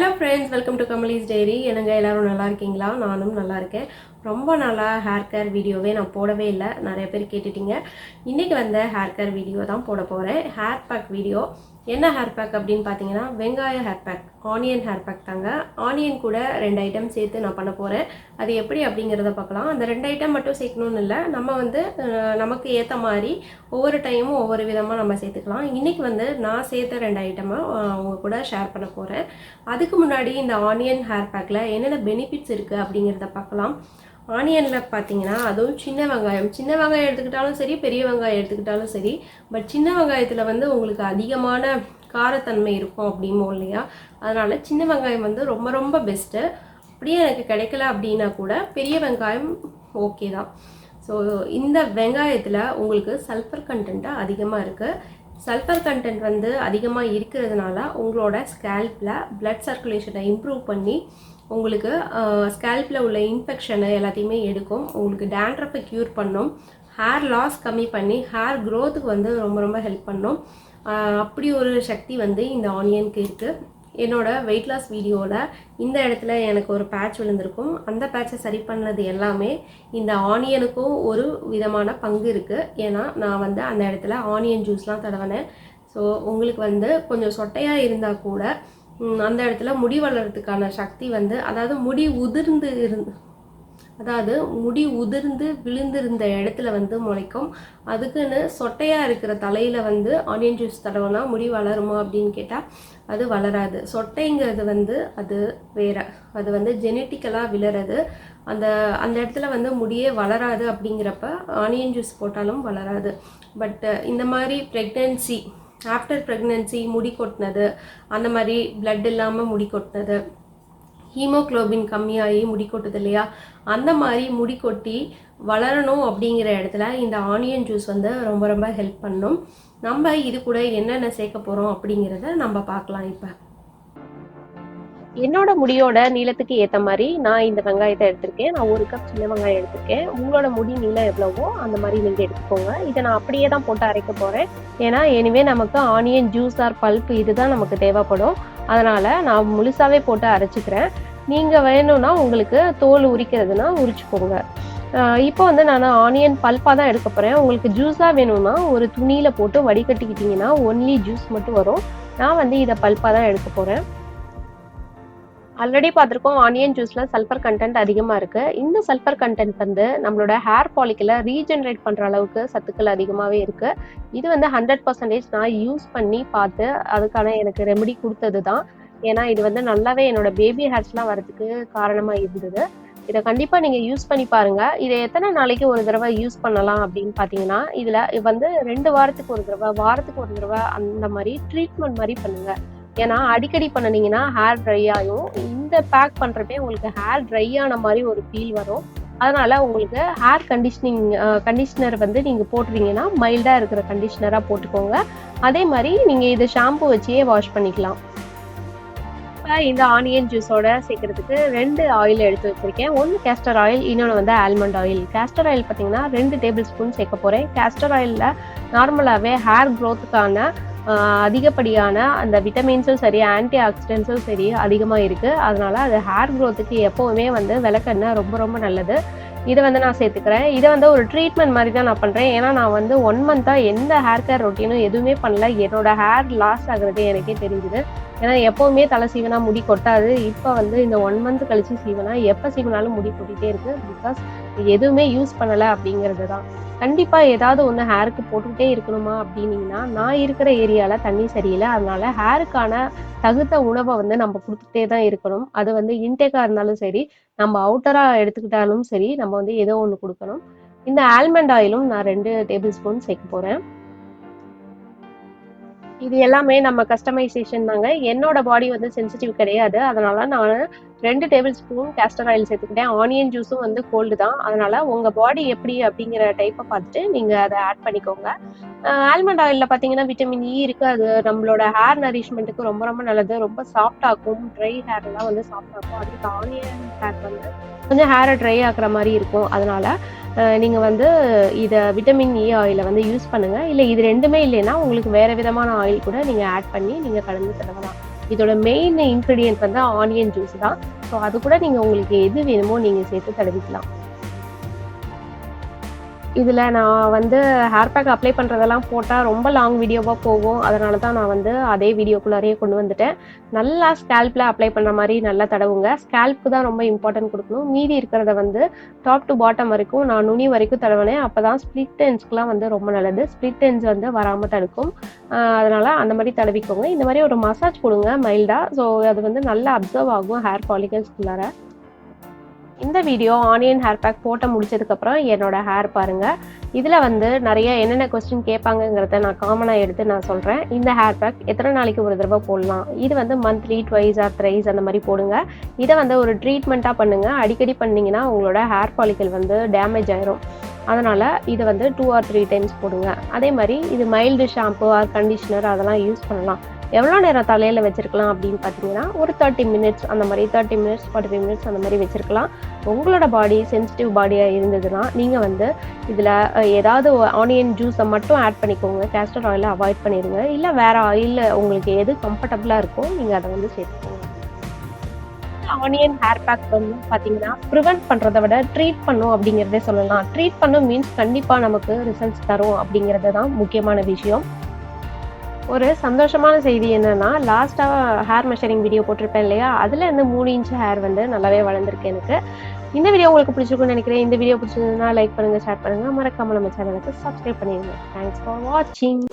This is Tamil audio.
Hello friends, welcome to KamalisDiary. என்னங்க எல்லாரும் நல்லா இருக்கீங்களா? நானும் நல்லா இருக்கேன். ரொம்ப நாளாக ஹேர் கேர் வீடியோவே நான் போடவே இல்லை. நிறைய பேர் கேட்டுட்டீங்க. இன்றைக்கி ஹேர் கேர் வீடியோ தான் போட போகிறேன். Hair pack video. என்ன ஹேர் பேக் அப்படின்னு பார்த்தீங்கன்னா, வெங்காய hair pack, onion hair pack தாங்க. ஆனியன் கூட 2 ஐட்டம் சேர்த்து நான் பண்ண போகிறேன். அது எப்படி அப்படிங்கிறத பார்க்கலாம். அந்த 2 ஐட்டம் மட்டும் சேர்க்கணும்னு இல்லை, நம்ம நமக்கு ஏற்ற மாதிரி ஒவ்வொரு டைமும் ஒவ்வொரு விதமாக நம்ம சேர்த்துக்கலாம். இன்றைக்கி நான் சேர்த்த 2 ஐட்டமை அவங்க கூட ஷேர் பண்ண போகிறேன். அதுக்கு முன்னாடி இந்த ஆனியன் ஹேர் பேக்கில் என்னென்ன பெனிஃபிட்ஸ் இருக்குது அப்படிங்கிறத பார்க்கலாம். ஆனியனில் பார்த்தீங்கன்னா, அதுவும் சின்ன வெங்காயம் எடுத்துக்கிட்டாலும் சரி, பெரிய வெங்காயம் எடுத்துக்கிட்டாலும் சரி, பட் சின்ன வெங்காயத்தில் உங்களுக்கு அதிகமான காரத்தன்மை இருக்கும் அப்படிமோ இல்லையா, அதனால் சின்ன வெங்காயம் ரொம்ப ரொம்ப பெஸ்ட்டு. அப்படியே எனக்கு கிடைக்கல அப்படின்னா கூட பெரிய வெங்காயம் ஓகே தான். ஸோ இந்த வெங்காயத்தில் உங்களுக்கு சல்ஃபர் கண்டென்ட்டு அதிகமாக இருக்குது. சல்ஃபர் கண்டென்ட் அதிகமாக இருக்கிறதுனால உங்களோட ஸ்கேல்பில் பிளட் சர்க்குலேஷனை இம்ப்ரூவ் பண்ணி உங்களுக்கு ஸ்கேல்பில் உள்ள இன்ஃபெக்ஷனை எல்லாத்தையுமே எடுக்கும். உங்களுக்கு டேண்ட்ரஃபை க்யூர் பண்ணும். ஹேர் லாஸ் கம்மி பண்ணி ஹேர் க்ரோத்துக்கு ரொம்ப ரொம்ப ஹெல்ப் பண்ணும். அப்படி ஒரு சக்தி இந்த ஆனியனுக்கு இருக்குது. என்னோடய வெயிட் லாஸ் வீடியோவில் இந்த இடத்துல எனக்கு ஒரு பேட்ச் விழுந்திருக்கும். அந்த பேட்சை சரி பண்ணது எல்லாமே இந்த ஆனியனுக்கும் ஒரு விதமான பங்கு இருக்குது. ஏன்னா நான் அந்த இடத்துல ஆனியன் ஜூஸ்லாம் தடவினேன். ஸோ உங்களுக்கு கொஞ்சம் சொட்டையாக இருந்தால் கூட அந்த இடத்துல முடி வளர்கிறதுக்கான சக்தி அதாவது முடி உதிர்ந்து விழுந்திருந்த இடத்துல முளைக்கும். அதுக்குன்னு சொட்டையாக இருக்கிற தலையில் ஆனியன் ஜூஸ் தடவைனா முடி வளருமா அப்படின்னு கேட்டால் அது வளராது. சொட்டைங்கிறது அது வேறு. அது ஜெனட்டிக்கலாக விழுறது. அந்த இடத்துல முடியே வளராது. அப்படிங்கிறப்ப ஆனியன் ஜூஸ் போட்டாலும் வளராது. பட் இந்த மாதிரி ஆஃப்டர் ப்ரெக்னென்சி முடி கொட்டினது, அந்த மாதிரி பிளட் இல்லாமல் முடி கொட்டினது, ஹீமோக்ளோபின் கம்மியாகி முடி கொட்டுது இல்லையா, அந்த மாதிரி முடி கொட்டி வளரணும் அப்படிங்கிற இடத்துல இந்த ஆனியன் ஜூஸ் ரொம்ப ரொம்ப ஹெல்ப் பண்ணும். நம்ம இது கூட என்னென்ன சேர்க்க போகிறோம் அப்படிங்கிறத நம்ம பார்க்கலாம். இப்போ என்னோட முடியோட நீளத்துக்கு ஏற்ற மாதிரி நான் இந்த வெங்காயத்தை எடுத்திருக்கேன். நான் 1 கப் சின்ன வெங்காயம் எடுத்திருக்கேன். உங்களோட முடி நீளம் எவ்வளவோ அந்த மாதிரி நீங்கள் எடுத்துக்கோங்க. இதை நான் அப்படியே தான் போட்டு அரைக்க போகிறேன். ஏன்னா எனிவே நமக்கு ஆனியன் ஜூஸ் ஆர் பல்ப் இதுதான் நமக்கு தேவைப்படும். அதனால் நான் முழுசாகவே போட்டு அரைச்சிக்கிறேன். நீங்கள் வேணும்னா உங்களுக்கு தோல் உரிக்கிறதுனா உரிச்சுக்கோங்க. இப்போ நான் ஆனியன் பல்ப்பாக தான் எடுக்க போகிறேன். உங்களுக்கு ஜூஸாக வேணும்னா ஒரு துணியில் போட்டு வடிகட்டிக்கிட்டிங்கன்னா ஒன்லி ஜூஸ் மட்டும் வரும். நான் இதை பல்ப்பாக தான் எடுக்க போகிறேன். ஆல்ரெடி பார்த்துருக்கோம், ஆனியன் ஜூஸில் சல்ஃபர் கண்டென்ட் அதிகமாக இருக்குது. இந்த சல்ஃபர் கண்டென்ட் நம்மளோட ஹேர் ஃபாலிக்கில் ரீஜென்ரேட் பண்ணுற அளவுக்கு சத்துக்கள் அதிகமாகவே இருக்குது. இது 100% நான் யூஸ் பண்ணி பார்த்து அதுக்கான எனக்கு ரெமெடி கொடுத்தது தான். ஏன்னா இது நல்லாவே என்னோட பேபி ஹேர்ஸ்லாம் வரதுக்கு காரணமாக இருந்தது. இதை கண்டிப்பாக நீங்கள் யூஸ் பண்ணி பாருங்கள். இதை எத்தனை நாளைக்கு ஒரு தடவை யூஸ் பண்ணலாம் அப்படின்னு பார்த்தீங்கன்னா, இதில் 2 வாரத்துக்கு ஒரு தடவை, வாரத்துக்கு ஒரு தடவை அந்த மாதிரி ட்ரீட்மெண்ட் மாதிரி பண்ணுங்கள். ஏன்னா அடிக்கடி பண்ணினீங்கன்னா ஹேர் ட்ரை ஆகும். இந்த பேக் பண்ணுறப்பே உங்களுக்கு ஹேர் ட்ரை ஆன மாதிரி ஒரு ஃபீல் வரும். அதனால் உங்களுக்கு ஹேர் கண்டிஷ்னர் நீங்கள் போட்டுறீங்கன்னா மைல்டாக இருக்கிற கண்டிஷ்னராக போட்டுக்கோங்க. அதே மாதிரி நீங்கள் இதை ஷாம்பு வச்சே வாஷ் பண்ணிக்கலாம். இப்போ இந்த ஆனியன் ஜூஸோட சேர்க்கறதுக்கு 2 ஆயில் எடுத்து வச்சுருக்கேன். ஒன்று கேஸ்டர் ஆயில், இன்னொன்று ஆல்மண்ட் ஆயில். கேஸ்டர் ஆயில் பார்த்தீங்கன்னா 2 டேபிள் ஸ்பூன் சேர்க்க போகிறேன். கேஸ்டர் ஆயிலில் நார்மலாகவே ஹேர் க்ரோத்துக்கான அதிகப்படியான அந்த விட்டமின்ஸும் சரி, ஆன்டி ஆக்சிடென்ட்ஸும் சரி அதிகமாக இருக்குது. அதனால் அது ஹேர் க்ரோத்துக்கு எப்போவுமே விளக்கெண்ணெய் ரொம்ப ரொம்ப நல்லது. இதை நான் சேர்த்துக்கிறேன். இதை ஒரு ட்ரீட்மெண்ட் மாதிரி தான் நான் பண்ணுறேன். ஏன்னா நான் 1 மந்த்தாக எந்த ஹேர் கேர் ரொட்டீனும் எதுவுமே பண்ணல. என்னோட ஹேர் லாஸ் ஆகுறது எனக்கே தெரியுது. ஏன்னா எப்போவுமே தலை சீவனா முடி கொட்டாது. இப்போ இந்த 1 மந்த் கழிச்சு சீவனா எப்போ சீவனாலும் முடி கொட்டிகிட்டே இருக்குது. பிகாஸ் எதுவுமே யூஸ் பண்ணலை அப்படிங்கிறது தான். கண்டிப்பாக ஏதாவது ஒன்று ஹேருக்கு போட்டுக்கிட்டே இருக்கணுமா அப்படின்னீங்கன்னா, நான் இருக்கிற ஏரியாவில் தண்ணி சரியில்லை. அதனால ஹேருக்கான தகுந்த உணவை நம்ம கொடுத்துட்டே தான் இருக்கணும். அது இன்டேக்காக இருந்தாலும் சரி, நம்ம அவுட்டராக எடுத்துக்கிட்டாலும் சரி, நம்ம ஏதோ ஒன்று கொடுக்கணும். இந்த ஆல்மண்ட் ஆயிலும் நான் 2 டேபிள் ஸ்பூன் சேர்க்க போகிறேன். இது எல்லாமே நம்ம கஸ்டமைசேஷன் தாங்க. என்னோட பாடி சென்சிட்டிவ் கிடையாது. அதனால நான் 2 டேபிள் ஸ்பூன் கேஸ்டர் ஆயில் சேர்த்துக்கிட்டேன். ஆனியன் ஜூஸும் கோல்டு தான். அதனால உங்கள் பாடி எப்படி அப்படிங்கிற டைப்பை பார்த்துட்டு நீங்கள் அதை ஆட் பண்ணிக்கோங்க. ஆல்மண்ட் ஆயிலில் பார்த்தீங்கன்னா விட்டமின் இ இருக்குது. அது நம்மளோட ஹேர் நரிஷ்மெண்ட்டுக்கு ரொம்ப ரொம்ப நல்லது. ரொம்ப சாஃப்டாகும். ட்ரை ஹேர்லாம் சாஃப்டாகும். அதுக்கு ஆனியன் ஹேர் கொஞ்சம் ஹேரை ட்ரை ஆக்குற மாதிரி இருக்கும். அதனால நீங்கள் இதை விட்டமின் இ ஆயிலை யூஸ் பண்ணுங்கள். இல்லை இது 2மே இல்லைன்னா உங்களுக்கு வேறு விதமான ஆயில் கூட நீங்கள் ஆட் பண்ணி நீங்கள் கலந்து தடவலாம். இதோட மெயின் இன்கிரீடியன்ட் வந்து ஆனியன் ஜூஸ் தான். ஸோ அது கூட நீங்கள் உங்களுக்கு எது வேணுமோ நீங்கள் சேர்த்து தடவிக்கலாம். இதில் நான் வந்து ஹேர் பேக் அப்ளை பண்ணுறதெல்லாம் போட்டால் ரொம்ப லாங் வீடியோவாக போகும். அதனால தான் நான் வந்து அதே வீடியோக்குள்ளாரையே கொண்டு வந்துட்டேன். நல்லா ஸ்கேல்பில் அப்ளை பண்ணுற மாதிரி நல்லா தடவுங்க. ஸ்கேல்ப்புக்கு தான் ரொம்ப இம்பார்ட்டன்ட் கொடுக்கணும். மீதி இருக்கிறத வந்து டாப் டு பாட்டம் வரைக்கும் நான் நுனி வரைக்கும் தடவினேன். அப்போ தான் ஸ்ப்ளிட் எண்ட்ஸ்க்குலாம் வந்து ரொம்ப நல்லது. ஸ்ப்ளிட் எண்ட்ஸ் வந்து வராமல் தடுக்கும். அதனால் அந்த மாதிரி தடவிக்கோங்க. இந்த மாதிரி ஒரு மசாஜ் கொடுங்க மைல்டாக. ஸோ அது வந்து நல்லா அப்சர்வ் ஆகும் ஹேர் ஃபாலிகல்ஸ்குள்ளார. இந்த வீடியோ ஆனியன் ஹேர் பேக் போட்டு முடிச்சதுக்கப்புறம் என்னோட ஹேர் பாருங்கள். இதில் வந்து நிறைய என்னென்ன கொஸ்டின் கேட்பாங்கங்கிறத நான் காமனாக எடுத்து நான் சொல்கிறேன். இந்த ஹேர் பேக் எத்தனை நாளைக்கு ஒரு தடவை போடலாம், இது வந்து மந்த்லி ட்வைஸ் ஆர் த்ரைஸ் அந்த மாதிரி போடுங்க. இதை வந்து ஒரு ட்ரீட்மெண்ட்டாக பண்ணுங்கள். அடிக்கடி பண்ணிங்கன்னா உங்களோட ஹேர் ஃபாலிக்கல் வந்து டேமேஜ் ஆயிரும். அதனால் இதை வந்து 2 or 3 டைம்ஸ் போடுங்க. அதே மாதிரி இது மைல்டு ஷாம்பு ஆர் கண்டிஷ்னர் அதெல்லாம் யூஸ் பண்ணலாம். எவ்வளோ நேரம் தலையில் வச்சுருக்கலாம் அப்படின்னு பார்த்தீங்கன்னா ஒரு 30 மினிட்ஸ் அந்த மாதிரி 30 மினிட்ஸ் 45 மினிட்ஸ் அந்த மாதிரி வச்சுருக்கலாம். உங்களோட பாடி சென்சிட்டிவ் பாடியாக இருந்ததுன்னா நீங்கள் வந்து இதில் ஏதாவது ஆனியன் ஜூஸை மட்டும் ஆட் பண்ணிக்கோங்க. கேஸ்டர் ஆயிலை அவாய்ட் பண்ணிடுங்க. இல்லை வேறு ஆயில் உங்களுக்கு எது கம்ஃபர்டபுளாக இருக்கோ நீங்கள் அதை வந்து சேர்த்துக்கோங்க. ஆனியன் ஹேர் பேக் வந்து பார்த்தீங்கன்னா ப்ரிவென்ட் பண்ணுறதை விட ட்ரீட் பண்ணும் அப்படிங்கிறதே சொல்லலாம். ட்ரீட் பண்ணும் மீன்ஸ் கண்டிப்பாக நமக்கு ரிசல்ட்ஸ் தரும் அப்படிங்கிறது தான் முக்கியமான விஷயம். ஒரு சந்தோஷமான செய்தி என்னன்னா, லாஸ்ட்டாக ஹேர் மெஷரிங் வீடியோ போட்டிருப்பேன் இல்லையா, அதில் இருந்து 3 இன்ச் ஹேர் வந்து நல்லாவே வளர்ந்துருக்கு எனக்கு. இந்த வீடியோ உங்களுக்கு பிடிச்சிருக்குன்னு நினைக்கிறேன். இந்த வீடியோ பிடிச்சிருந்ததுன்னா லைக் பண்ணுங்கள், ஷேர் பண்ணுங்கள், மறக்காமல் நம்ம சேனலுக்கு சப்ஸ்கிரைப் பண்ணிடுங்க. தேங்க்ஸ் ஃபார் வாட்சிங்.